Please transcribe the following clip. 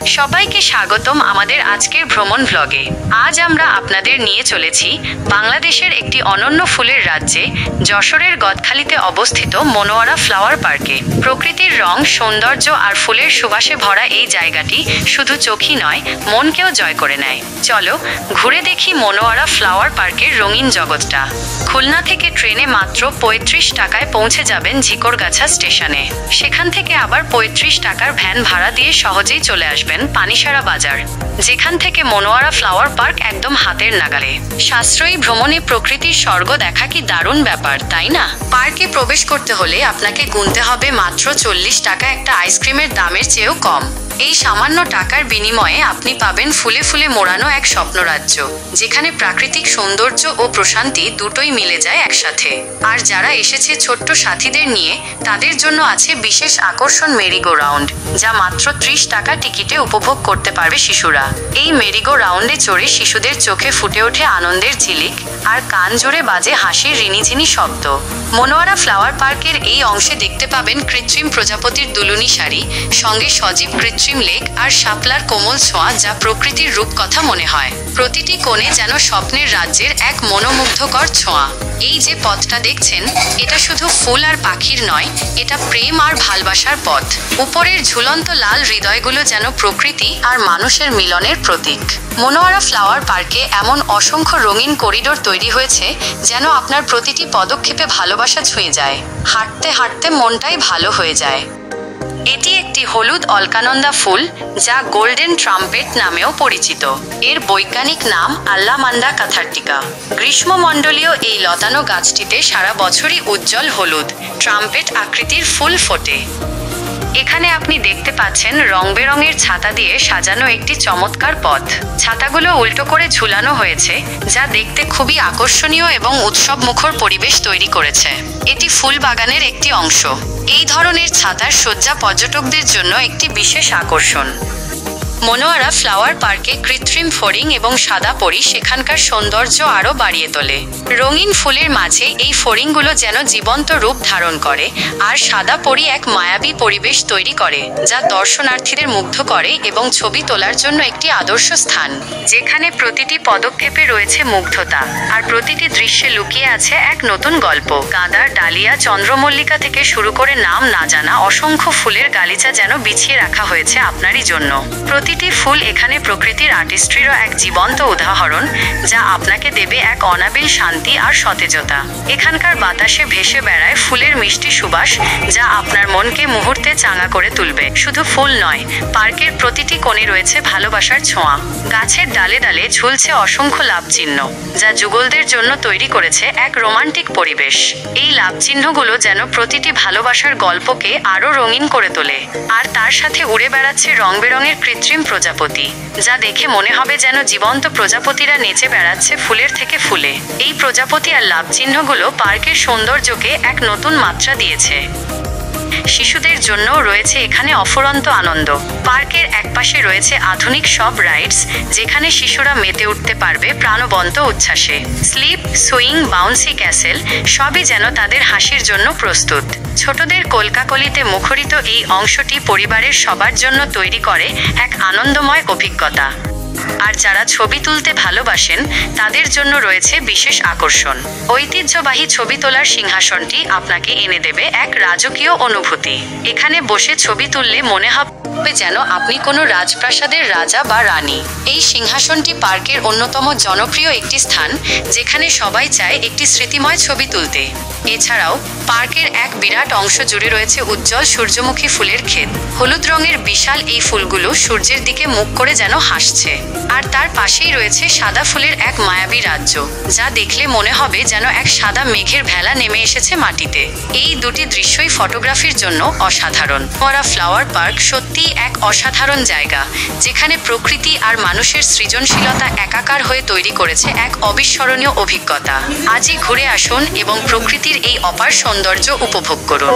সবাইকে স্বাগতম আমাদের আজকের ভ্রমণ ভ্লগে। আজ আমরা আপনাদের নিয়ে চলেছি বাংলাদেশের একটি অনন্য ফুলের রাজ্যে, যশোরের গদখালিতে অবস্থিত মনোয়ারা ফ্লাওয়ার পার্কে। প্রকৃতির রং, সৌন্দর্য আর ফুলের সুবাসে ভরা এই জায়গাটি শুধু চোখই নয়, মনকেও জয় করে নেয়। চলো ঘুরে দেখি মনোয়ারা ফ্লাওয়ার পার্কের রঙিন জগৎটা। খুলনা থেকে ট্রেনে মাত্র ৩৫ টাকায় পৌঁছে যাবেন ঝিকরগাছা স্টেশনে। সেখান থেকে আবার ৩৫ টাকার ভ্যান ভাড়া দিয়ে সহজেই চলে আসবেন পানিসারা বাজার, যেখান থেকে মনোয়ারা ফ্লাওয়ার পার্ক একদম হাতের নাগালে। সাশ্রয়ী ভ্রমণে প্রকৃতির স্বর্গ দেখা কি দারুণ ব্যাপার, তাই না? পার্কে প্রবেশ করতে হলে আপনাকে গুনতে হবে মাত্র ৪০ টাকা, একটা আইসক্রিমের দামের চেয়েও কম। এই সামান্য টাকার বিনিময়ে আপনি পাবেন ফুলে ফুলে মোড়ানো এক স্বপ্নরাজ্য, যেখানে প্রাকৃতিক সৌন্দর্য ও প্রশান্তি দুটোই মিলে যায় একসাথে। আর যারা এসেছে ছোট্ট সাথীদের নিয়ে, তাদের জন্য আছে বিশেষ আকর্ষণ মেরিগো রাউন্ড, যা মাত্র ৩০ টাকা টিকিটে উপভোগ করতে পারবে শিশুরা। এই মেরিগো রাউন্ডে চড়ে শিশুদের চোখে ফুটে ওঠে আনন্দের ঝিলিক, আর কান জোরে বাজে হাসির রিনিঝিনি শব্দ। মনোয়ারা ফ্লাওয়ার পার্কের এই অংশে দেখতে পাবেন কৃত্রিম প্রজাপতির দুলুনি শাড়ি, সঙ্গে সজীব কৃত্রিম লেক আর শাপলার কোমল ছোঁয়া, যা প্রকৃতির রূপকথা মনে হয়। প্রতিটি কোণে যেন স্বপ্নের রাজ্যের এক মনোমুগ্ধকর ছোঁয়া। এই যে পথটা দেখছেন, এটা শুধু ফুল আর পাখির নয়, এটা প্রেম আর ভালোবাসার পথ। উপরের ঝুলন্ত লাল হৃদয়গুলো যেন প্রকৃতি আর মানুষের মিলনের প্রতীক। মনোয়ারা ফ্লাওয়ার পার্কে এমন অসংখ্য রঙিন করিডোর তৈরি হয়েছে, যেন আপনার প্রতিটি পদক্ষেপে ভালোবাসা ছুঁয়ে যায়। হাঁটতে হাঁটতে মনটাই ভালো হয়ে যায়। এটি একটি হলুদ অলকানন্দা ফুল, যা গোল্ডেন ট্রাম্পেট নামেও পরিচিত। এর বৈজ্ঞানিক নাম আল্লামান্ডা ক্যাথার্টিকা। গ্রীষ্মমণ্ডলীয় এই লতানো গাছটিতে সারা বছরই উজ্জ্বল হলুদ ট্রাম্পেট আকৃতির ফুল ফোটে। এখানে আপনি দেখতে পাচ্ছেন রং বেরঙের ছাতা দিয়ে সাজানো একটি চমৎকার পথ। ছাতাগুলো উল্টো করে ঝুলানো হয়েছে, যা দেখতে খুবই আকর্ষণীয় এবং উৎসবমুখর পরিবেশ তৈরি করেছে। এটি ফুল বাগানের একটি অংশ। এই ধরনের ছাতার সজ্জা পর্যটকদের জন্য একটি বিশেষ আকর্ষণ। মনোয়ারা ফ্লাওয়ার পার্কে কৃত্রিম ফড়িং এবং সাদা পরি সেখানকার সৌন্দর্য আরও বাড়িয়ে তোলে। রঙিন ফুলের মাঝে এই ফড়িংগুলো যেন জীবন্ত রূপ ধারণ করে, আর সাদা পরি এক মায়াবী পরিবেশ তৈরি করে, যা দর্শনার্থীদের মুগ্ধ করে এবং ছবি তোলার জন্য একটি আদর্শ স্থান, যেখানে প্রতিটি পদক্ষেপে রয়েছে মুগ্ধতা, আর প্রতিটি দৃশ্যে লুকিয়ে আছে এক নতুন গল্প। গাঁদার ডালিয়া, চন্দ্রমল্লিকা থেকে শুরু করে নাম না জানা অসংখ্য ফুলের গালিচা যেন বিছিয়ে রাখা হয়েছে আপনারই জন্য। প্রতিটি ফুল এখানে প্রকৃতির আর্টিস্ট্রিরও এক জীবন্ত উদাহরণ, যা আপনাকে দেবে এক অনাবিল শান্তি আর সতেজতা। এখানকার বাতাসে ভেসে বেড়ায় ফুলের মিষ্টি সুবাস, যা আপনার মনকে মুহূর্তে চাঙা করে তুলবে। শুধু ফুল নয়, পার্কের প্রতিটি কোণে রয়েছে ভালোবাসার ছোঁয়া। গাছের ডালে ডালে ঝুলছে অসংখ্য লাভচিহ্ন, যা যুগলদের জন্য তৈরি করেছে এক রোমান্টিক পরিবেশ। এই লাভচিহ্নগুলো যেন প্রতিটি ভালোবাসার গল্পকে আরও রঙিন করে তোলে। আর তার সাথে উড়ে বেড়াচ্ছে রং বেরঙের কৃত্রিম প্রজাপতি, যা দেখে মনে হবে যেন জীবন্ত প্রজাপতিরা নেচে বেড়াচ্ছে ফুলের থেকে ফুলে। এই প্রজাপতি আর লাভচিহ্নগুলো পার্কের সৌন্দর্যকে এক নতুন মাত্রা দিয়েছে। শিশুদের জন্য রয়েছে এখানে অফুরন্ত আনন্দ। পার্কের একপাশে রয়েছে আধুনিক সব রাইডস, যেখানে শিশুরা মেতে উঠতে পারবে প্রাণবন্ত উচ্ছ্বাসে। স্লিপ, সুইং, বাউন্সি ক্যাসেল সবই যেন তাদের হাসির জন্য প্রস্তুত। ছোটদের কলকাকলিতে মুখরিত এই অংশটি পরিবারের সবার জন্য তৈরি করে এক আনন্দময় অভিজ্ঞতা। আর যারা ছবি তুলতে ভালোবাসেন, তাদের জন্য রয়েছে বিশেষ আকর্ষণ। ঐতিহ্যবাহী ছবি তোলার সিংহাসনটি আপনাকে এনে দেবে এক রাজকীয় অনুভূতি। এখানে বসে ছবি তুললে মনে হবে যেন আপনি কোনো রাজপ্রাসাদের রাজা বা রানী। এই সিংহাসনটি পার্কের অন্যতম জনপ্রিয় একটি স্থান, যেখানে সবাই চায় একটি স্মৃতিময় ছবি তুলতে। এছাড়াও পার্কের এক বিরাট অংশ জুড়ে রয়েছে উজ্জ্বল সূর্যমুখী ফুলের ক্ষেত। হলুদ রঙের বিশাল এই ফুলগুলো সূর্যের দিকে মুখ করে যেন হাসছে। আর তার পাশেই রয়েছে সাদা ফুলের এক মায়াবী রাজ্য, যা দেখলে মনে হবে যেন এক সাদা মেঘের ভেলা নেমে এসেছে মাটিতে। এই দুটি দৃশ্যই ফটোগ্রাফির জন্য অসাধারণ। মনোয়ারা ফ্লাওয়ার পার্ক সত্যিই এক অসাধারণ জায়গা, যেখানে প্রকৃতি আর মানুষের সৃজনশীলতা একাকার হয়ে তৈরি করেছে এক অবিস্মরণীয় অভিজ্ঞতা। আজই ঘুরে আসুন এবং প্রকৃতির এই অপার সৌন্দর্য উপভোগ করুন।